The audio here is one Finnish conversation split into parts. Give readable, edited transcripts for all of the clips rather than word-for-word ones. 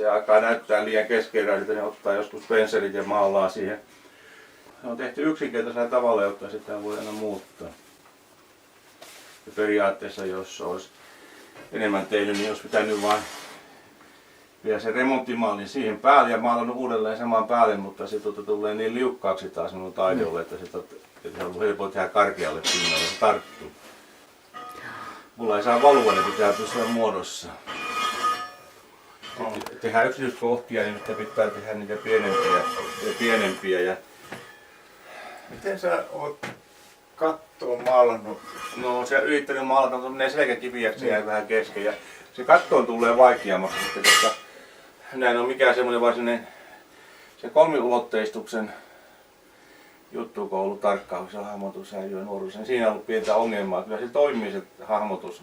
se alkaa näyttää liian keskeneräiseltä, niin ottaa joskus pensselit ja maalaa siihen. Se on tehty yksinkertaisella tavalla, jotta sitä voi aina muuttaa. Ja periaatteessa jos olisi enemmän tehnyt, niin olisi pitänyt vain vielä se remonttimallin siihen päälle ja maalannut uudelleen samaan päälle, mutta se tulee niin liukkaaksi taas minun taidolle, että se on ollut helppo tehdä karkealle pinnalle, se tarttuu. Mulla ei saa valua, ne pitää pysyä muodossa. Tehdään yksityiskohtia, niin pitää tehdä niitä pienempiä. Ja miten sä oot kattoon maalannut? no se yrittänyt maalata, mutta menee selkäkiviäksi jäi vähän kesken. Ja se kattoon tulee vaikeammaksi, koska näin on mikään semmoinen varsinainen se kolmiulotteistuksen juttukoulu tarkkaus ja hahmotus säilyy nuoruudessa. Siinä on ollut pientä ongelmaa. Kyllä se toimii se hahmotus.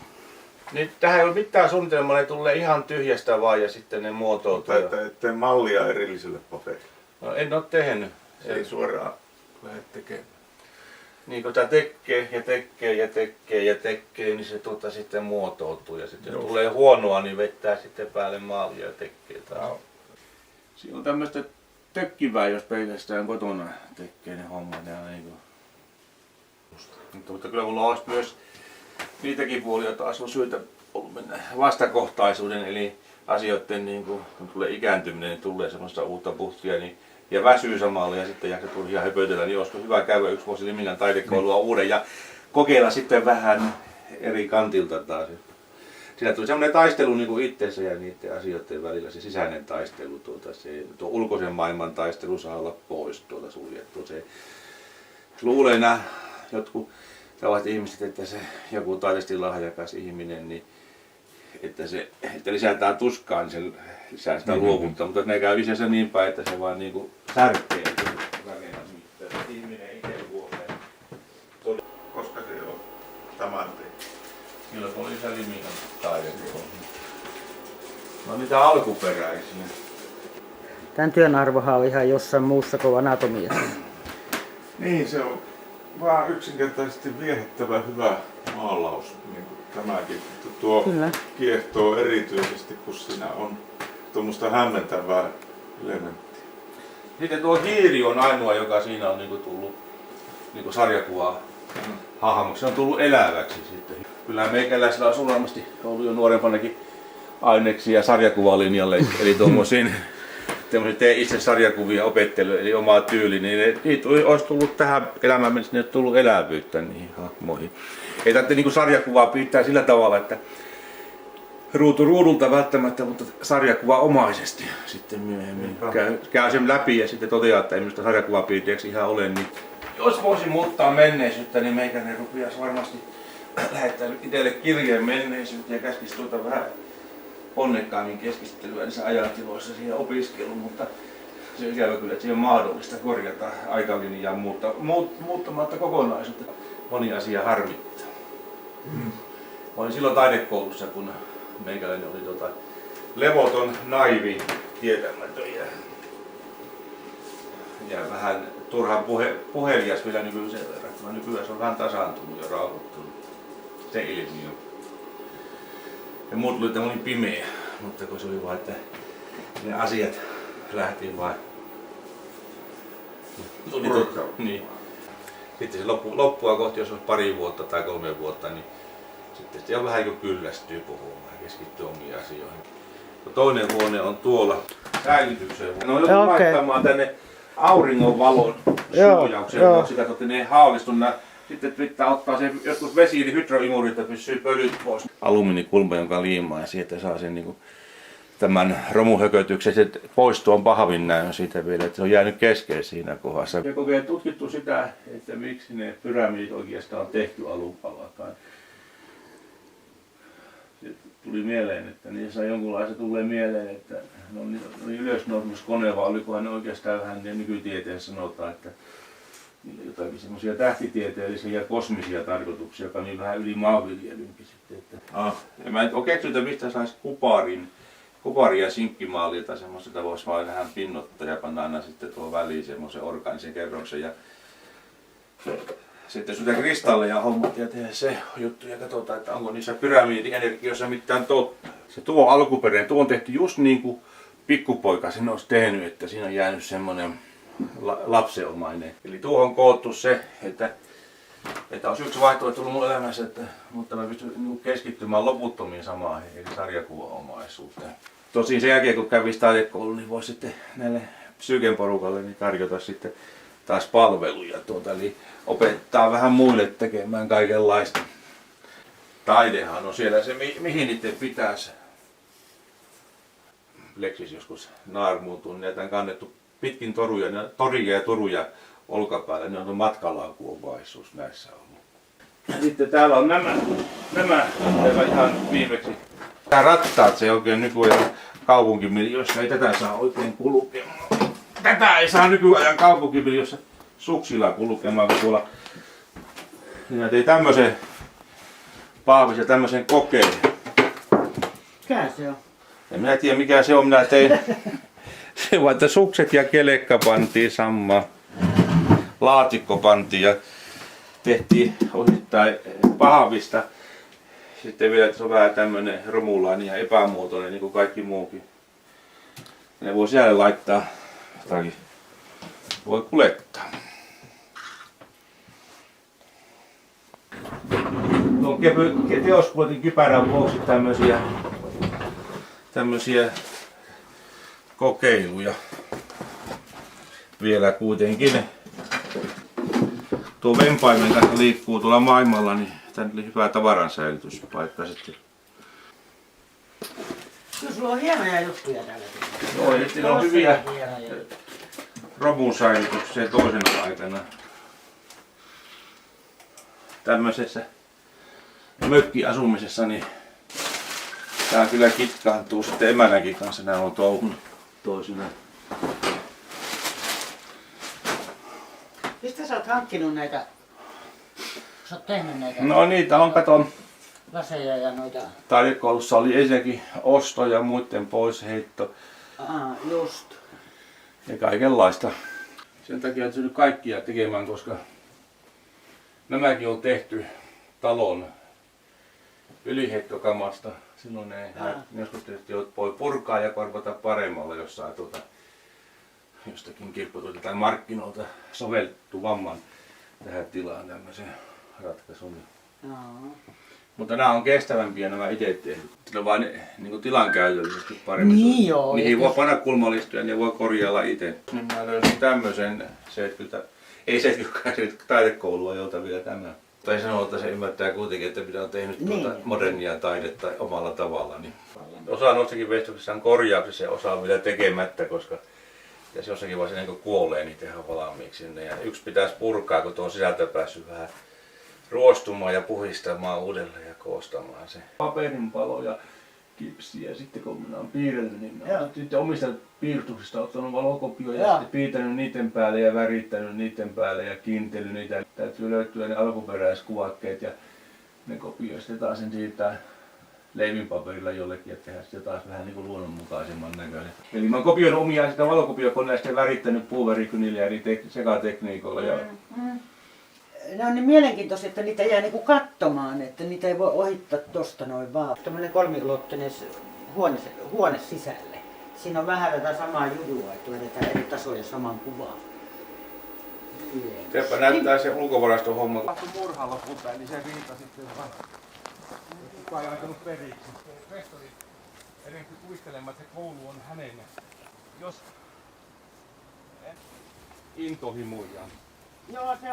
Niin tähän ei ole mitään suunnitelmaa, ne tulee ihan tyhjästä vaan ja sitten ne muotoutuu. Mutta ettei mallia erilliselle paperille. No en ole tehnyt. Se ei suoraan lähde tekemään. Niin kun tämä tekee, niin se sitten muotoutuu. Ja sitten jos tulee huonoa, niin vettää sitten päälle maalia ja tekee taas. Siinä on tämmöistä tökkivää, jos pelkästään kotona tekee ne hommat. Niin mutta kyllä mulla olisi myös niitäkin puolia taas on syytä ollut mennä vastakohtaisuuden, eli asioiden niin kun tulee ikääntyminen, niin tulee semmoista uutta puhtia niin, ja väsyy samalla ja sitten jaksa turhia höpötellä, niin olisiko hyvä käydä yksi vuosi Limingan taidekoulua uuden ja kokeilla sitten vähän eri kantilta taas. Siinä tuli semmoinen taistelu niin kuin itsensä ja niiden asioiden välillä, se sisäinen taistelu, tuo ulkoisen maailman taistelu saa olla pois suljettu. Se luulee nämä jotkut tavat ihmiset, että se joku taiteellisesti lahjakas ihminen, niin että lisätään tuskaa, niin se lisää sitä luovuutta, mutta ne käy isänsä niin päin, että se vaan niinku särkee ihminen itse luolee. Koska se on tämän tehty? Silloin oli se Limingan taidekoulu. No niitä alkuperäisiä. Tämän työn arvohan on ihan jossain muussa kuin anatomiassa. Niin, se on vaan yksinkertaisesti viehättävä hyvä maalaus, niin kuin tämäkin. Tuo kyllä kiehtoo erityisesti, kun siinä on tuommoista hämmentävää elementtiä. Sitten tuo hiiri on ainoa, joka siinä on niinku tullut niinku sarjakuvaa hahmoksi. Se on tullut eläväksi sitten. Kyllä meikäläisillä on varmasti ollut jo nuorempanakin aineksia sarjakuvalinjalle, eli tuommoisiin tee itse sarjakuvia opettelu, eli omaa tyyli, niin niitä olisi tullut tähän elämään mennessä, niin tullut elävyyttä niihin hahmoihin. Ei tarvitse niin sarjakuvaa piirtää sillä tavalla, että ruudulta välttämättä, mutta sarjakuvanomaisesti sitten myöhemmin käy sen läpi ja sitten toteaa, että ei minusta sarjakuvapiirteeksi ihan ole. Niin jos voisin muuttaa menneisyyttä, niin meikäinen rupeaisi varmasti lähettää itselle kirjeen menneisyyttä ja käskisi vähän onnekkaammin keskustelyä niissä ajantiloissa siihen opiskeluun, mutta se on ikävä kyllä, että se on mahdollista korjata aikalinjaa muuttamatta kokonaisuutta. Moni asia harmittaa. Mä olin silloin taidekoulussa, kun meikäläinen oli levoton, naivi, tietämätön ja vähän turhan puhelias vielä nykyiseen verrattuna. Nykyään se on vähän tasaantunut ja rauhoittunut, se ilmiö. Ja muut luulivat, että mä olin pimeä, mutta kun se oli vaan, että ne asiat lähti vaan. Niin. Sitten se loppua kohti, jos olisi 2 vuotta tai 3 vuotta, niin sitten se vähän niin kuin kyllästyy puhumaan ja keskittyy omiin asioihin. Toinen huone on tuolla säilytykseen. Ne on joutunut laittamaan tänne auringonvalon suojaukseen, kun sitä ne haavistuna. Sitten pitää ottaa se joskus vesi- eli hydroimurit, että pysyy pölyt pois. Alumiinikulma, jonka liimaa ja sieltä saa sen niin kuin, tämän romuhökötyksen. Se poistuu on pahvin näön siitä vielä, että se on jäänyt kesken siinä kohdassa. Ja kun on tutkittu sitä, että miksi ne pyramidit oikeastaan on tehty alun alkaen. Tuli mieleen, että niissä jonkunlaista tulee mieleen, että ne oli ylösnousemuskone, vai olikohan ne oikeastaan vähän nykytieteessä sanotaan, että niillä jotakin semmoisia tähtitieteellisiä ja kosmisia tarkoituksia, joka on niin vähän yli maanviljelynkin sitten. Ja mä en ole keksinyt, että mistä saisi kuparia ja sinkkimaalia tai semmoista, että voisi vaan vähän pinnottaa ja panna aina sitten tuohon väliin semmoisen orgaanisen kerroksen. Ja sitten sitä kristalleja hommat ja tehdä se juttu ja katsotaan, että onko niissä pyramidienergioissa mitään totta. Se tuo alkuperäinen, tuo on tehty just niin kuin pikkupoika sen olisi tehnyt, että siinä on jäänyt semmoinen lapsenomainen. Eli tuohon on koottu se, että olisi yksi vaihtoehto tullut mun elämässä, mutta mä pystyn keskittymään loputtomiin samaan, eli sarjakuvaomaisuuteen. Tosin sen jälkeen kun kävisi taidekoulu, niin voisi sitten näille psyyken porukalle niin tarjota sitten taas palveluja, eli opettaa vähän muille tekemään kaikenlaista. Taidehan on siellä se, mihin niiden pitäisi. Leksis joskus naarmuutuu, niin näitä on kannettu pitkin toria ja turuja olkapäällä, ne on matkalaukuomaisuus näissä ollut. Ja sitten täällä on nämä ihan viimeksi. Tää rattaat se oikein nykyajan kaupunkimiljöissä, ei tätä saa oikein kulkemaan. Tätä ei saa nykyajan kaupunkimiljöissä suksilla kulkemaan, kun tuolla minä tein tämmösen Paavissa tämmösen kokeen. Mikä se on? En minä tiedä mikä se on, minä tein se vaan, että sukset ja kelekka pantiin samaan. Laatikko pantiin ja tehtiin osittain pahvista. Sitten vielä se on vähän tämmönen romulainen ja epämuotoinen niin kuin kaikki muukin. Ne voi siellä laittaa jotakin. Voi kuljettaa. Tuon teospuotin kypärän vuoksi tämmösiä kokeiluja vielä kuitenkin. Tuo vempaimen kanssa liikkuu tuolla maailmalla, niin tänne oli hyvä tavaransäilytyspaikka sitten. Kyllä sulla on hienoja juttuja täällä. Joo, ja sitten on hyviä romun säilytyksiä toisena aikana. Tämmöisessä mökkiasumisessa, niin tää kyllä kitkaantuu sitten emänäkin kanssa, nää on touhunut toisinaan. Mistä sä oot hankkinut näitä? Sä oot tehnyt näitä No niitä on, katon. laseja ja noita. Taidekoulussa oli ensinnäkin osto ja muiden poisheitto Just. ja kaikenlaista. Sen takia on tullut kaikkia tekemään, koska nämäkin on tehty talon yliheittokamasta. Silloin ne joskus tietysti voi purkaa ja korvata paremmalla jossain jostakin kirpputuolta tai markkinoilta soveltuvamman tähän tilaan tämmöisen ratkaisun. Mutta nämä on kestävämpiä nämä itse tehdyt. Ne on vain niin tilan käytöllisesti paremmin. Niin joo. Niihin voi panna kulmalistuja ja ne voi korjailla itse. Niin mä löysin tämmöisen 70 taidekoulua, jolta vielä tämä. Tai sanoo, että se ymmärtää kuitenkin, että mitä on tehnyt modernia taidetta omalla tavalla. Niin. Osa noistakin veistoksissa on korjauksissa ja osa on vielä tekemättä, koska jos jossakin vaiheessa niin kuolee, niin tehdään valmiiksi. Ja yksi pitäisi purkaa, kun tuo on sisältö päässyt vähän ruostumaan ja puhistamaan uudelleen ja koostamaan se. Paperinpalo ja kipsiä, sitten kun minä olen piirrellyt, niin minä olen sitten omista piirustuksista ottanut valokopioja ja sitten piirtänyt niiden päälle ja värittänyt niiden päälle ja kiintellyt niitä. Täytyy löytyä ne alkuperäiskuvakkeet ja ne kopioista sitten taas sen siirtää leivinpaperilla jollekin ja tehdä sitten taas vähän niin kuin luonnonmukaisemman näköinen. Eli mä oon kopioinut omia sitä valokopiokoneesta ja värittänyt puuverikynillä eri sekatekniikolla. Ne on niin mielenkiintoisia, että niitä jää niinku katsomaan, että niitä ei voi ohittaa tosta noin vaan. Tämmönen kolmiulotteinen huone sisälle. Siinä on vähän tätä samaa judua, että vedetään eri tasoja saman kuvaan. Sepä näyttää se ulkovaraston homma. Kun murha lopulta, niin se riita sitten vaan. Kukaan ei antanut periksi. Rehtori edenkin kuistelemaan, että se koulu on hänen. Jos intohimoja. Joo, se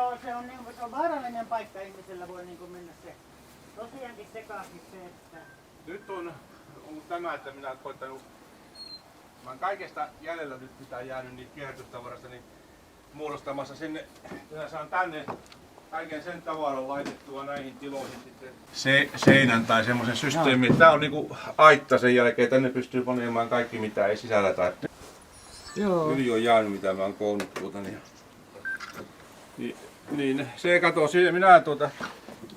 on vaarallinen paikka, ihmisellä voi niin kuin mennä se tosiaankin sekaisin se, että... Nyt on ollut tämä, että minä olen koittanut, mä olen kaikesta jäljellä nyt mitä jäänyt niitä kierrätystavarasta, niin muodostamassa sinne, minä saan tänne kaiken sen tavaran laitettua näihin tiloihin sitten. Seinän tai semmoisen systeemin. Tää on niinku aitta sen jälkeen, tänne pystyy panemaan kaikki mitä ei sisällä tarvitse. Joo. Yli on jäänyt mitä mä oon koonnut tuota niin se katsoo siinä, minä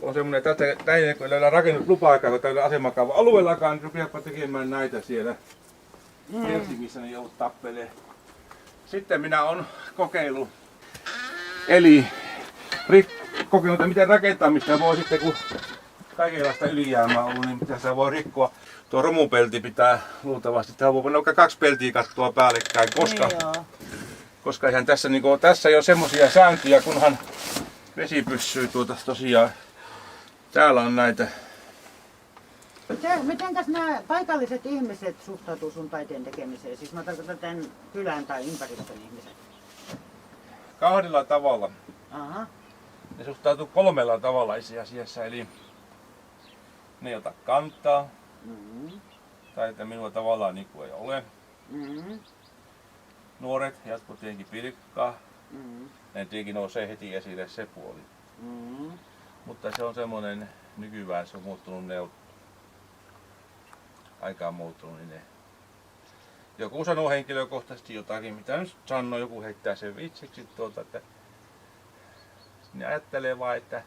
on semmonen tähän kun ei ole rakennuslupa-aikaa, kun täällä asemakaava alueellakaan, niin rupeapa tekemään näitä siellä Helsingissä, niin joudut tappelemaan. Sitten minä olen kokeillut, eli kokeillut, miten rakentamista voi sitten, kun kaikenlaista ylijäämää ollut, niin mitä sitä voi rikkoa. Tuo romupelti pitää luultavasti, tähän voi panna vaikka 2 peltiä kattoa päällekkäin, koska eihän tässä, niin kuin, tässä ei ole semmosia sääntöjä, kunhan vesi pysyy tosiaan. Täällä on näitä. Mitenkäs nämä paikalliset ihmiset suhtautuu sun taiteen tekemiseen? Siis mä tarkoitan tämän kylän tai ympäristön ihmiset. 2 tavalla. Aha. Ne suhtautuu 3 tavalla itse asiassa, eli ne ei ota kantaa, tai että minua tavallaan niin kuin ei ole. Nuoret jatkuu tietenkin pilkkaa, ne tietenkin nousee heti esille se puoli. Mutta se on semmoinen, nykyään se on muuttunut, aika on muuttunut, niin ne. Joku sanoo henkilökohtaisesti jotakin, mitä nyt sanoo, joku heittää sen vitsiksi, että ne ajattelee vaan, että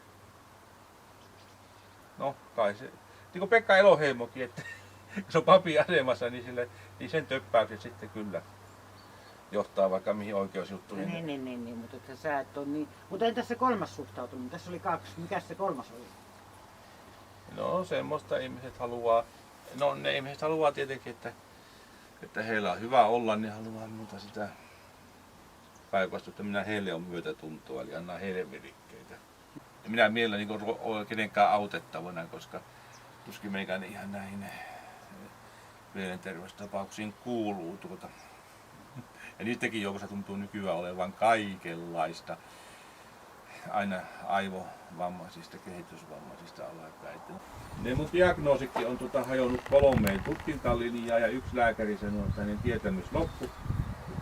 no kai se, niin kuin Pekka Eloheimokin, että kun se on papin asemassa, niin sen töppäykset sitten kyllä johtaa vaikka mihin oikeusjuttuihin. Niin, mutta että sä et ole niin. Mutta entäs se 3. suhtautuminen? Tässä oli 2. Mikäs se 3 oli? No semmoista ihmiset haluaa, no ne ihmiset haluaa tietenkin, että heillä on hyvä olla, niin haluaa muuta sitä päinvastoin, että minä heille on myötätuntoa, eli annan heille virikkeitä. Ja minä mielelläni niin ole kenenkään autettavana, koska tuskin meikään ihan näihin mielenterveystapauksiin kuuluu. Ja niistäkin joukossa tuntuu nykyään olevan kaikenlaista, aina aivovammaisista, kehitysvammaisista alkaen. Ne mun diagnoosikin on hajonnut 3 tutkintalinjaa ja 1 lääkäri sanoi, että hänen tietämys loppu.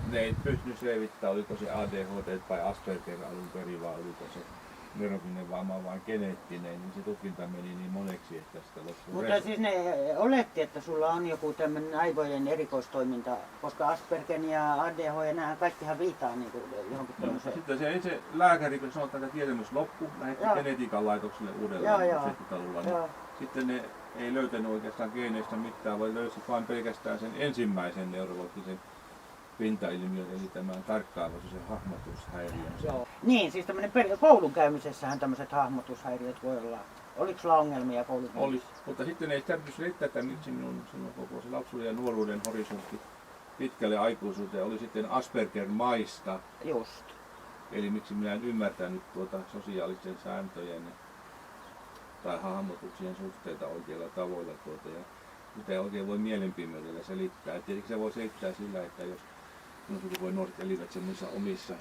Ne ei pystynyt selvittämään, oliko se ADHD tai Asperger alun perin vai oliko se neurologinen vamma vai geneettinen, niin se tutkinta meni niin moneksi, että sitä loppui. Mutta siis ne oletti, että sulla on joku tämmöinen aivojen erikoistoiminta, koska Asperger ja ADHD, nämä kaikkihan viitaa niin kuin johonkin tämmöiseen. Sitten se itse lääkäri, kun sanotaan, että tietämys loppu, lähetti genetiikan laitokselle uudelleen 70-luvulla. Niin sitten ne ei löytänyt oikeastaan geeneistä mitään, vaan löysi vain pelkästään sen ensimmäisen neurologisen pintailmiön, eli tämän tarkkaavaisuuden hahmotushäiriön. Joo. Niin, siis tämmöinen koulun käymisessähän tämmöiset hahmotushäiriöt voi olla. Oliko sulla ongelmia koulun käymisessä? Oli, mutta sitten ei tarvitse selittää, että miksi minun koko se lapsuuden ja nuoruuden horisontti pitkälle aikuisuuteen oli sitten Asperger-maista. Just. Eli miksi minä en ymmärtänyt sosiaalisten sääntöjen tai hahmotuksien suhteita oikeilla tavoilla ja mitä ei oikein voi mielenpimeydellä selittää. Et tietenkin se voi selittää sillä, että jos voi nuoret elivät semmoisissa omissa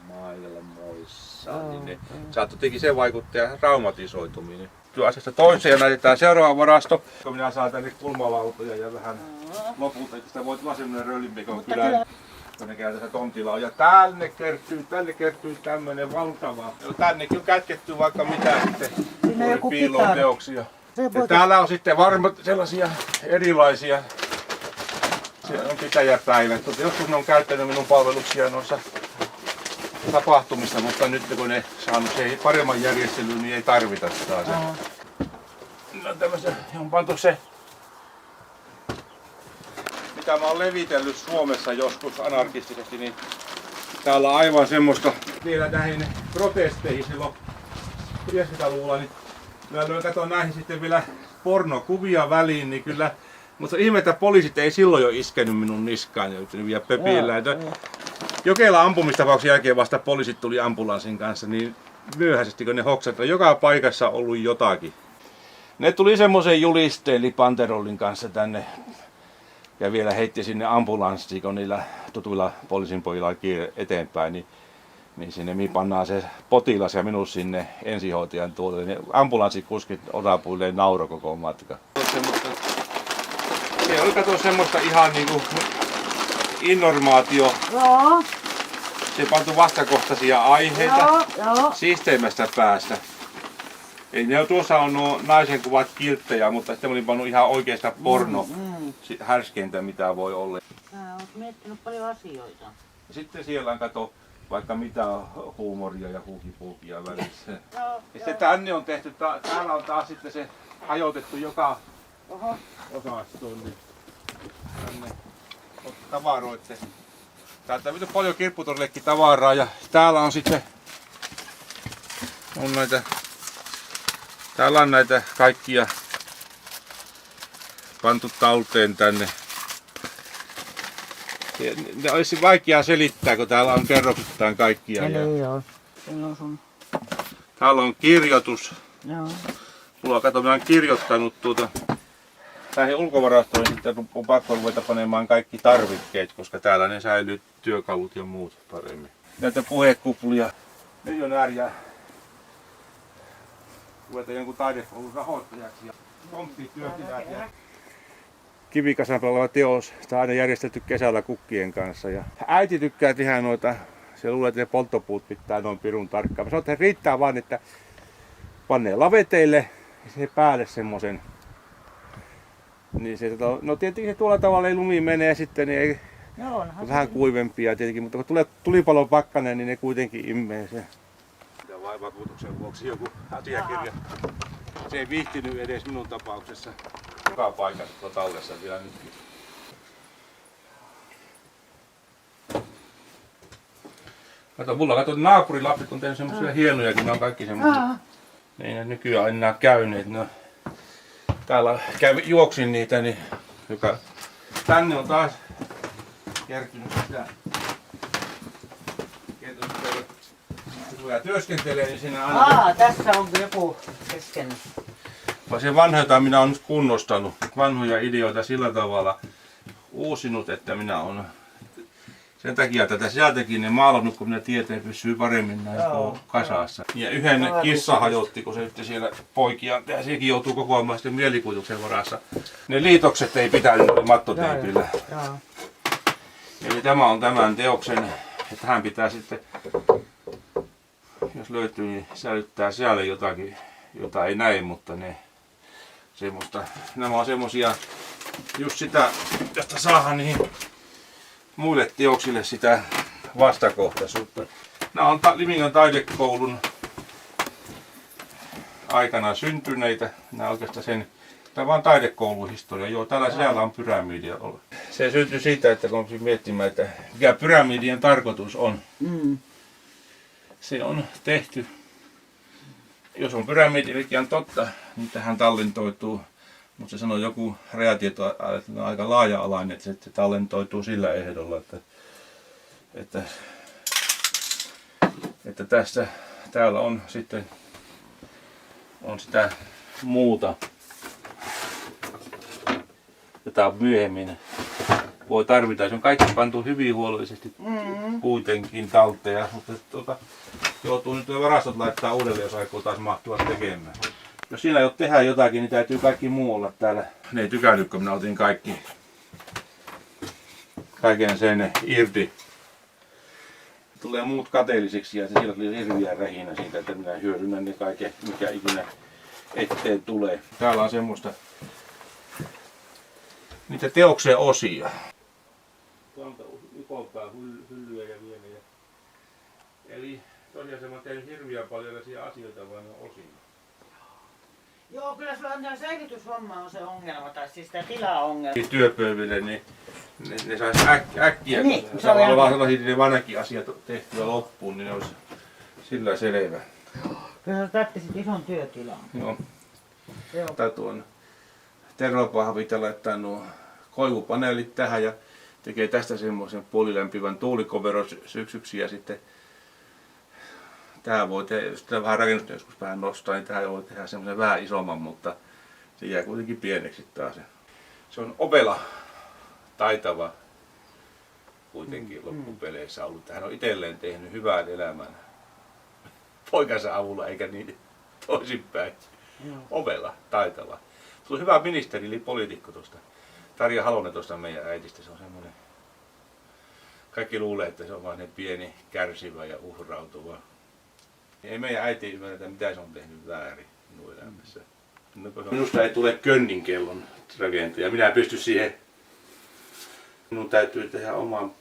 maailmoissa, niin ne saattoi tietenkin se vaikuttaa traumatisoituminen. Asiasta toiseen näytetään seuraava varasto. Kun minä saan tänne kulmalautoja ja vähän lopulta, että sitä voit vasemmainen Röllinpekon kylään. Ne käy tässä tontilla on. Ja tänne kertyy tämmönen valtava. Ja tännekin on kätketty vaikka mitä sitten piiloteoksia. Ja täällä on sitten varmaan sellaisia erilaisia. Siellä on pitäjäpäivät. Joskus ne on käyttänyt minun palveluksia noissa tapahtumissa, mutta nyt kun ne saanut se paremman järjestelyn, niin ei tarvita taas. No tämmöistä on pantu se, mitä mä oon levitellyt Suomessa joskus anarkistisesti, niin täällä on aivan semmoista vielä näihin protesteihin silloin 90-luvulla, niin mä katson näihin sitten vielä pornokuvia väliin, niin kyllä, mutta ihme, että poliisit ei silloin jo iskenyt minun niskaan ja yrittänyt vielä pöpillä. Jokelan ampumistapauksen jälkeen vasta poliisit tuli ambulanssin kanssa, niin myöhäisesti kun ne hoksat, että joka paikassa on ollut jotakin. Ne tuli semmoisen julisteen eli Panterollin kanssa tänne ja vielä heitti sinne ambulanssiin, kun niillä tutuilla poliisin pojilla eteenpäin, niin sinne mi pannaan se potilas ja minut sinne ensihoitajan tuolle. Ne ambulanssikuskit osapuilleen nauro koko matka. Se oli kato semmoista ihan niinku informaatio. Joo. Se pantu vastakohtaisia aiheita siisteimmästä päästä. Eli ne tuossa on nuo naisen kuvat kilttejä, mutta sitten olin pannut ihan oikeasta porno härskeintä mitä voi olla. Sä oot miettinyt paljon asioita. Ja sitten siellä on kato vaikka mitä huumoria ja huukipuukia välissä. Ja sitten tänne on tehty, täällä on taas sitten se hajotettu joka osastoon. Niin tänne tavaroitte. Täältä on paljon kirpputorillekin tavaraa ja täällä on sitten on näitä Täällä on näitä kaikkia pantu talteen tänne. Ne olisi vaikea selittää, kun täällä on kerroksittain kaikkia. Täällä on kirjoitus. Joo. Mulla kato, mä oon kirjoittanut näihin ulkovarastoihin, sitten on pakko ruveta panemaan kaikki tarvikkeet, koska täällä ne säilyy työkalut ja muut paremmin. Näitä puhekuplia, miljonääriä, ruveta jonkun taidekoulun rahoittajaksi ja tonttityötiläät. Kivikasan oleva teos, sitä on aina järjestetty kesällä kukkien kanssa. Ja äiti tykkää tehdä noita, se luulee, että ne polttopuut pitää noin pirun tarkkaan. Mä sanon, että riittää vaan, että panee laveteille ja se päälle semmosen. Niin se, no tietenkin se tuolla tavalla ei lumi menee sitten, niin ei, vähän kuivempia tietenkin, mutta kun tulee tulipalon pakkanen, niin ne kuitenkin immee sen. Ja vain vakuutuksen vuoksi joku asiakirja. Se ei viihtynyt edes minun tapauksessa. Joka paikassa tuolla tallessa vielä nytkin. Kato, mulla naapurilapset on tehnyt semmosia hienojakin, ne on kaikki semmosia. Ne ei ne nykyään enää käyneet. No, täällä juoksin niitä, niin tänne on taas kertynyt sitä. Kun työskentelee, niin siinä aina... tässä on joku kesken. Se vanha, jota minä olen nyt kunnostanut, vanhoja ideoita sillä tavalla uusinut, että minä olen sen takia tätä sisältäkin ne maalannut, kun minä tieteen pysyy paremmin näin kasassa. Ja yhden kissa hajotti, kun se yritti siellä poikia, ja sekin joutuu kokoamaan sitten mielikuvituksen varassa. Ne liitokset ei pitänyt mattoteipillä. Eli tämä on tämän teoksen, että hän pitää sitten, jos löytyy, niin säilyttää siellä jotakin, jota ei näe, mutta nämä on semmosia just sitä, josta saadaan niihin muille teoksille sitä vastakohtaisuutta. Nämä on Limingan taidekoulun aikana syntyneitä. Nämä on oikeastaan tämä on vaan taidekouluhistoria. Joo, täällä sisällä on pyramidia ollut. Se syntyi siitä, että kun miettimään, että mikä pyramidien tarkoitus on. Se on tehty. Jos on pyramidi, mikä on totta, niin tähän tallentoituu. Mutta se sanoo joku rajatieto, että on aika laaja-alainen, että se tallentoituu sillä ehdolla, että tässä täällä on sitten sitä muuta, jota myöhemmin voi tarvita. Se on kaikki pantu hyvin huolellisesti kuitenkin talteen, mutta joutuu nyt varastot laittaa uudelleen, jos aikoo taas mahtua tekemään. Jos siinä ei ole tehdä jotakin, niin täytyy kaikki muu olla täällä. Ne ei tykännyt, kun minä otin kaiken sen irti. Tulee muut kateellisiksi ja sillä tuli hirviä rähinä siitä, että minä hyödynnän ne kaiken, mikä ikinä eteen tulee. Täällä on semmoista niitä teoksen osia. Tuolta ikompää hyllyä ja vielä. Eli tosiaan mä tein hirviä paljon asioita, vaan ne on osia. Joo, kyllä sulla on tämä säilytyshomma on se ongelma, tai siis tämä tilaongelma. Työpöydille, niin ne saisi äkkiä, niin, kun saa vaan sellaisia ne vanhakin asiat tehtyä loppuun, niin ne olisi sillä selvä. Kyllä sä tarvitsisit ison työtilan. Joo. Tai tuon tervapahvita laittaa nuo koivupaneelit tähän ja tekee tästä semmoisen puolilämpivän tuulikoveron syksyksi ja sitten tähän voi tehdä, jos tätä vähän rakennusta joskus vähän nostaa, niin tähän voi tehdä semmoisen vähän isomman, mutta se jää kuitenkin pieneksi taas. Se on ovela, taitava kuitenkin loppupeleissä ollut. Hän on itselleen tehnyt hyvän elämän poikansa avulla, eikä niin toisinpäin. Ovela, taitava. Se on hyvä ministeri, eli poliitikko tuosta. Tarja Halonen tuosta meidän äitistä, se on semmoinen. Kaikki luulee, että se on vain pieni, kärsivä ja uhrautuva. Ei meidän äiti ymmärretä, mitä se on tehnyt väärin minun elämässä. Minusta ei tule könninkellon rakentaja. Minä pystyn siihen. Minun täytyy tehdä oman.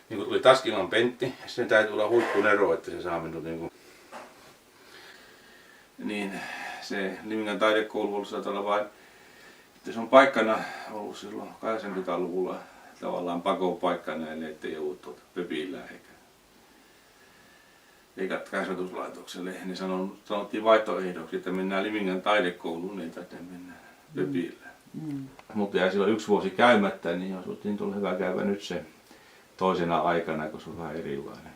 Niin kuin tuli Taskilan Pentti, sen täytyy olla huippunero, että se saa minut niin se Limingan taidekoulu saattaa olla vain, että se on paikkana ollut silloin 80-luvulla tavallaan pakopaikka näille, ettei joudu pöpillä eikä. eikä kasvatuslaitokselle. Niin sanottiin vaihtoehdoksi, että mennään Limingan taidekouluun, niin että mennään Pöpille. Mutta jäi silloin 1 vuosi käymättä, niin asuttiin tuolla hyvä käydä nyt se toisena aikana, kun se on vähän erilainen.